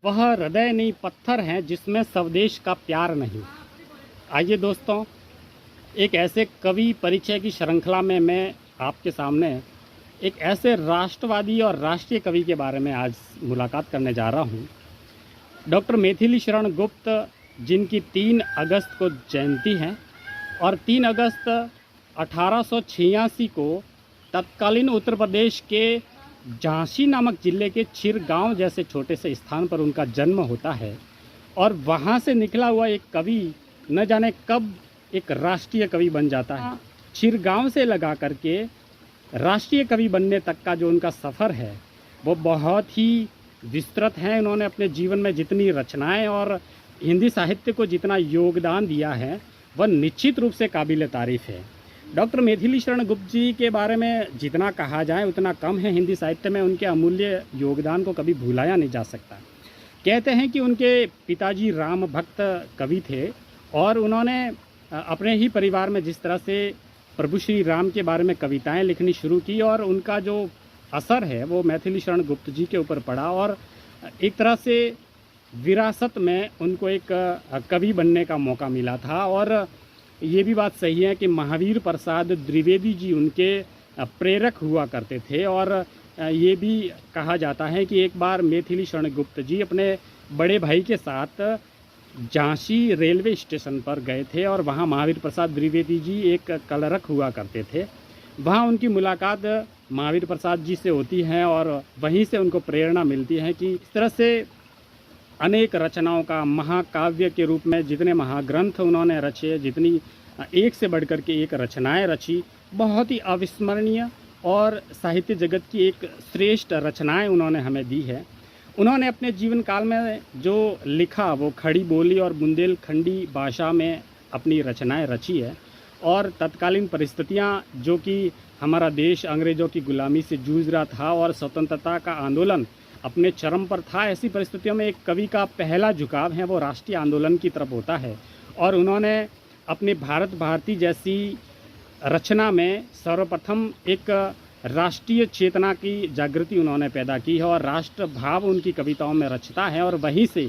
वह हृदय नहीं पत्थर हैं जिसमें स्वदेश का प्यार नहीं। आइए दोस्तों, एक ऐसे कवि परिचय की श्रृंखला में मैं आपके सामने एक ऐसे राष्ट्रवादी और राष्ट्रीय कवि के बारे में आज मुलाकात करने जा रहा हूँ। डॉक्टर मैथिली शरण गुप्त, जिनकी 3 अगस्त को जयंती है और 3 अगस्त 1886 को तत्कालीन उत्तर प्रदेश के झांसी नामक ज़िले के छिरगांव जैसे छोटे से स्थान पर उनका जन्म होता है और वहाँ से निकला हुआ एक कवि न जाने कब एक राष्ट्रीय कवि बन जाता है। छिरगांव से लगा करके राष्ट्रीय कवि बनने तक का जो उनका सफ़र है वो बहुत ही विस्तृत है। उन्होंने अपने जीवन में जितनी रचनाएं और हिंदी साहित्य को जितना योगदान दिया है वह निश्चित रूप से काबिल तारीफ़ है। डॉक्टर मैथिली शरण गुप्त जी के बारे में जितना कहा जाए उतना कम है। हिंदी साहित्य में उनके अमूल्य योगदान को कभी भुलाया नहीं जा सकता। कहते हैं कि उनके पिताजी राम भक्त कवि थे और उन्होंने अपने ही परिवार में जिस तरह से प्रभु श्री राम के बारे में कविताएं लिखनी शुरू की और उनका जो असर है वो मैथिली शरण गुप्त जी के ऊपर पड़ा और एक तरह से विरासत में उनको एक कवि बनने का मौका मिला था। और ये भी बात सही है कि महावीर प्रसाद द्विवेदी जी उनके प्रेरक हुआ करते थे। और ये भी कहा जाता है कि एक बार मैथिली शरण गुप्त जी अपने बड़े भाई के साथ झांसी रेलवे स्टेशन पर गए थे और वहाँ महावीर प्रसाद द्विवेदी जी एक कलरक हुआ करते थे। वहाँ उनकी मुलाकात महावीर प्रसाद जी से होती है और वहीं से उनको प्रेरणा मिलती है कि इस तरह से अनेक रचनाओं का महाकाव्य के रूप में जितने महाग्रंथ उन्होंने रचे, जितनी एक से बढ़कर के एक रचनाएं रची, बहुत ही अविस्मरणीय और साहित्य जगत की एक श्रेष्ठ रचनाएं उन्होंने हमें दी है। उन्होंने अपने जीवन काल में जो लिखा वो खड़ी बोली और बुंदेलखंडी भाषा में अपनी रचनाएं रची है। और तत्कालीन परिस्थितियां जो कि हमारा देश अंग्रेज़ों की गुलामी से जूझ रहा था और स्वतंत्रता का आंदोलन अपने चरम पर था, ऐसी परिस्थितियों में एक कवि का पहला झुकाव है वो राष्ट्रीय आंदोलन की तरफ होता है। और उन्होंने अपने भारत भारती जैसी रचना में सर्वप्रथम एक राष्ट्रीय चेतना की जागृति उन्होंने पैदा की है और राष्ट्र भाव उनकी कविताओं में रचता है और वहीं से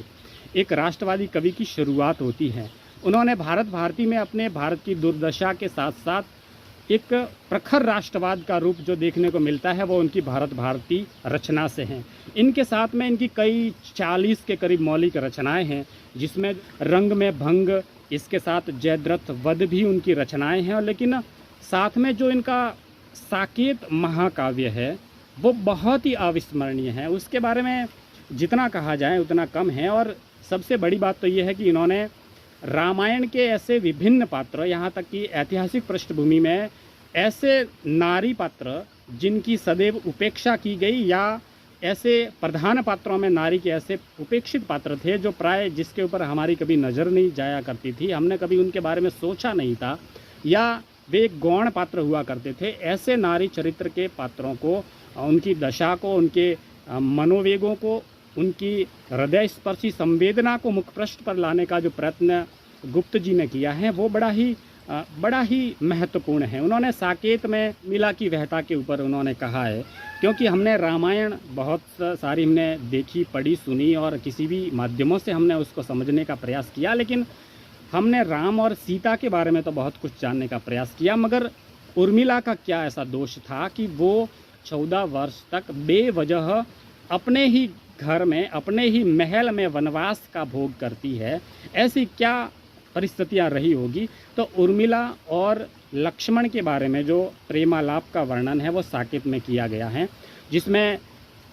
एक राष्ट्रवादी कवि की शुरुआत होती है। उन्होंने भारत भारती में अपने भारत की दुर्दशा के साथ साथ एक प्रखर राष्ट्रवाद का रूप जो देखने को मिलता है वो उनकी भारत भारती रचना से हैं। इनके साथ में इनकी कई 40 के करीब मौलिक रचनाएं हैं, जिसमें रंग में भंग, इसके साथ जयद्रथ वध भी उनकी रचनाएं हैं। और लेकिन साथ में जो इनका साकेत महाकाव्य है वो बहुत ही अविस्मरणीय है। उसके बारे में जितना कहा जाए उतना कम है। और सबसे बड़ी बात तो ये है कि इन्होंने रामायण के ऐसे विभिन्न पात्र, यहाँ तक कि ऐतिहासिक पृष्ठभूमि में ऐसे नारी पात्र जिनकी सदैव उपेक्षा की गई, या ऐसे प्रधान पात्रों में नारी के ऐसे उपेक्षित पात्र थे जो प्राय जिसके ऊपर हमारी कभी नज़र नहीं जाया करती थी, हमने कभी उनके बारे में सोचा नहीं था, या वे एक गौण पात्र हुआ करते थे। ऐसे नारी चरित्र के पात्रों को, उनकी दशा को, उनके मनोवेगों को, उनकी हृदय स्पर्शी संवेदना को मुख्य पृष्ठ पर लाने का जो प्रयत्न गुप्त जी ने किया है वो बड़ा ही महत्वपूर्ण है। उन्होंने साकेत में मिला की वहता के ऊपर उन्होंने कहा है, क्योंकि हमने रामायण बहुत सारी हमने देखी, पढ़ी, सुनी और किसी भी माध्यमों से हमने उसको समझने का प्रयास किया, लेकिन हमने राम और सीता के बारे में तो बहुत कुछ जानने का प्रयास किया। मगर उर्मिला का क्या ऐसा दोष था कि वो 14 वर्ष तक बेवजह अपने ही घर में, अपने ही महल में वनवास का भोग करती है? ऐसी क्या परिस्थितियां रही होगी? तो उर्मिला और लक्ष्मण के बारे में जो प्रेमालाप का वर्णन है वो साकेत में किया गया है, जिसमें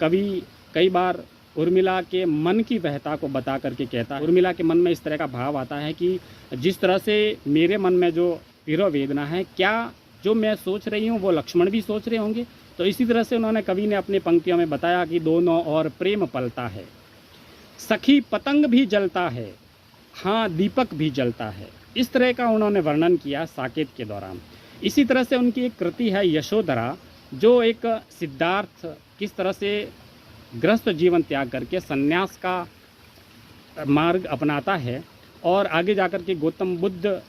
कवि कई बार उर्मिला के मन की वहता को बता करके कहता है। उर्मिला के मन में इस तरह का भाव आता है कि जिस तरह से मेरे मन में जो पीड़ो वेदना है, क्या जो मैं सोच रही हूँ वो लक्ष्मण भी सोच रहे होंगे? तो इसी तरह से उन्होंने कवि ने अपनी पंक्तियों में बताया कि दोनों और प्रेम पलता है, सखी पतंग भी जलता है, हाँ दीपक भी जलता है। इस तरह का उन्होंने वर्णन किया साकेत के दौरान। इसी तरह से उनकी एक कृति है यशोधरा, जो एक सिद्धार्थ किस तरह से गृहस्थ जीवन त्याग करके संन्यास का मार्ग अपनाता है और आगे जाकर के गौतम बुद्ध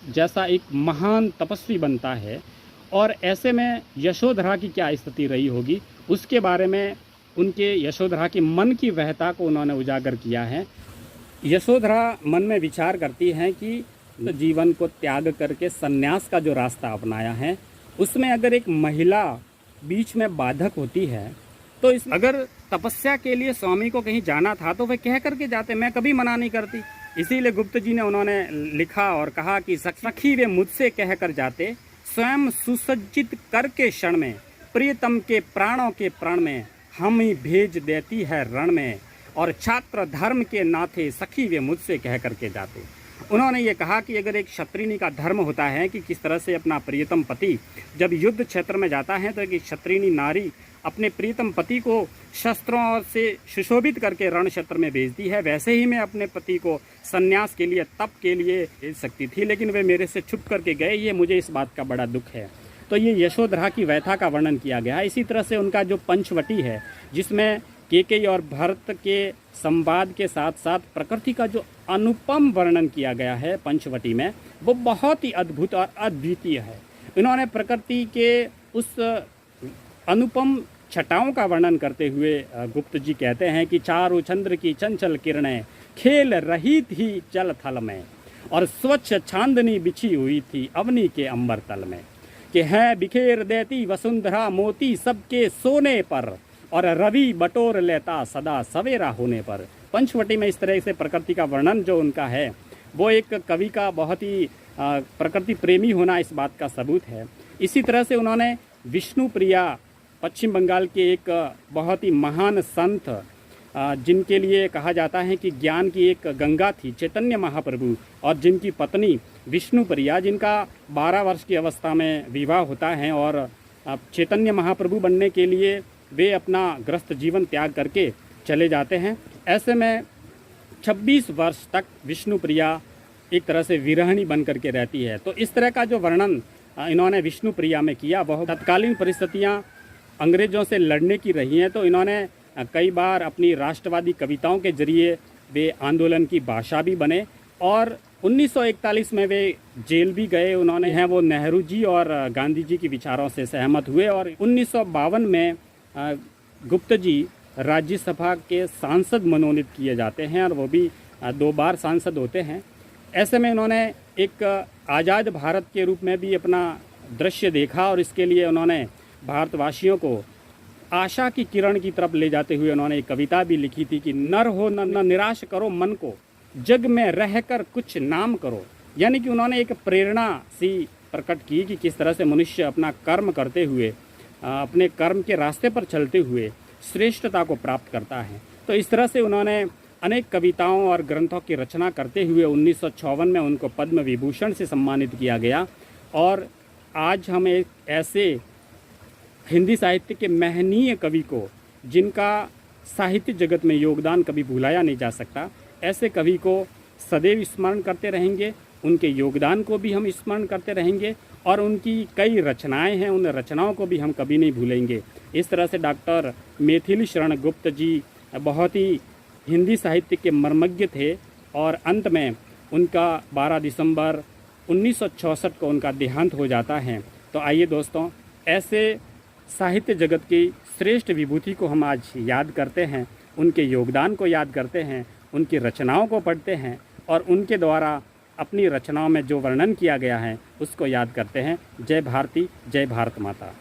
जैसा एक महान तपस्वी बनता है। और ऐसे में यशोधरा की क्या स्थिति रही होगी उसके बारे में उनके यशोधरा की मन की व्यथा को उन्होंने उजागर किया है। यशोधरा मन में विचार करती हैं कि तो जीवन को त्याग करके सन्यास का जो रास्ता अपनाया है, उसमें अगर एक महिला बीच में बाधक होती है तो इस अगर तपस्या के लिए स्वामी को कहीं जाना था तो वे कह करके जाते, मैं कभी मना नहीं करती। इसीलिए गुप्त जी ने उन्होंने लिखा और कहा कि सखी वे मुझसे कह कर जाते, स्वयं सुसज्जित करके क्षण में प्रियतम के प्राणों के प्राण में हम ही भेज देती है रण में, और छात्र धर्म के नाथे सखी वे मुझसे कह करके जाते। उन्होंने ये कहा कि अगर एक क्षत्रिणी का धर्म होता है कि किस तरह से अपना प्रियतम पति जब युद्ध क्षेत्र में जाता है तो एक क्षत्रिणी नारी अपने प्रियतम पति को शस्त्रों से सुशोभित करके रण क्षेत्र में भेजती है, वैसे ही मैं अपने पति को सन्यास के लिए तप के लिए भेज सकती थी, लेकिन वे मेरे से छुप करके गए, ये मुझे इस बात का बड़ा दुख है। तो ये यशोधरा की व्यथा का वर्णन किया गया है। इसी तरह से उनका जो पंचवटी है, जिसमें केकई और भरत के संवाद के साथ साथ प्रकृति का जो अनुपम वर्णन किया गया है पंचवटी में, वो बहुत ही अद्भुत और अद्वितीय है। इन्होंने प्रकृति के उस अनुपम छटाओं का वर्णन करते हुए गुप्त जी कहते हैं कि चारों चंद्र की चंचल किरणें खेल रही थी जल थल में, और स्वच्छ चांदनी बिछी हुई थी अवनी के अंबर तल में, कि है बिखेर देती वसुंधरा मोती सबके सोने पर, और रवि बटोर लेता सदा सवेरा होने पर। पंचवटी में इस तरह से प्रकृति का वर्णन जो उनका है, वो एक कवि का बहुत ही प्रकृति प्रेमी होना इस बात का सबूत है। इसी तरह से उन्होंने विष्णु प्रिया, पश्चिम बंगाल के एक बहुत ही महान संत, जिनके लिए कहा जाता है कि ज्ञान की एक गंगा थी, चैतन्य महाप्रभु, और जिनकी पत्नी विष्णु प्रिया, जिनका 12 वर्ष की अवस्था में विवाह होता है और चैतन्य महाप्रभु बनने के लिए वे अपना ग्रस्त जीवन त्याग करके चले जाते हैं। ऐसे में 26 वर्ष तक विष्णु प्रिया एक तरह से विरहिणी बन करके रहती है। तो इस तरह का जो वर्णन इन्होंने विष्णु प्रिया में किया, वह तत्कालीन परिस्थितियाँ अंग्रेज़ों से लड़ने की रही हैं, तो इन्होंने कई बार अपनी राष्ट्रवादी कविताओं के जरिए वे आंदोलन की भाषा भी बने, और 1941 में वे जेल भी गए। उन्होंने हैं वो नेहरू जी और गांधी जी की विचारों से सहमत हुए, और 1952 में गुप्त जी राज्यसभा के सांसद मनोनीत किए जाते हैं, और वो भी 2 बार सांसद होते हैं। ऐसे में उन्होंने एक आज़ाद भारत के रूप में भी अपना दृश्य देखा, और इसके लिए उन्होंने भारतवासियों को आशा की किरण की तरफ ले जाते हुए उन्होंने एक कविता भी लिखी थी कि नर हो न निराश करो मन को, जग में रहकर कुछ नाम करो। यानी कि उन्होंने एक प्रेरणा सी प्रकट की कि किस तरह से मनुष्य अपना कर्म करते हुए, अपने कर्म के रास्ते पर चलते हुए श्रेष्ठता को प्राप्त करता है। तो इस तरह से उन्होंने अनेक कविताओं और ग्रंथों की रचना करते हुए 1954 में उनको पद्म विभूषण से सम्मानित किया गया। और आज हम एक ऐसे हिंदी साहित्य के महनीय कवि को, जिनका साहित्य जगत में योगदान कभी भुलाया नहीं जा सकता, ऐसे कवि को सदैव स्मरण करते रहेंगे, उनके योगदान को भी हम स्मरण करते रहेंगे, और उनकी कई रचनाएं हैं, उन रचनाओं को भी हम कभी नहीं भूलेंगे। इस तरह से डॉक्टर मैथिली शरण गुप्त जी बहुत ही हिंदी साहित्य के मर्मज्ञ थे, और अंत में उनका 12 दिसंबर 1966 को उनका देहांत हो जाता है। तो आइए दोस्तों, ऐसे साहित्य जगत की श्रेष्ठ विभूति को हम आज याद करते हैं, उनके योगदान को याद करते हैं, उनकी रचनाओं को पढ़ते हैं, और उनके द्वारा अपनी रचनाओं में जो वर्णन किया गया है उसको याद करते हैं। जय भारती, जय भारत माता।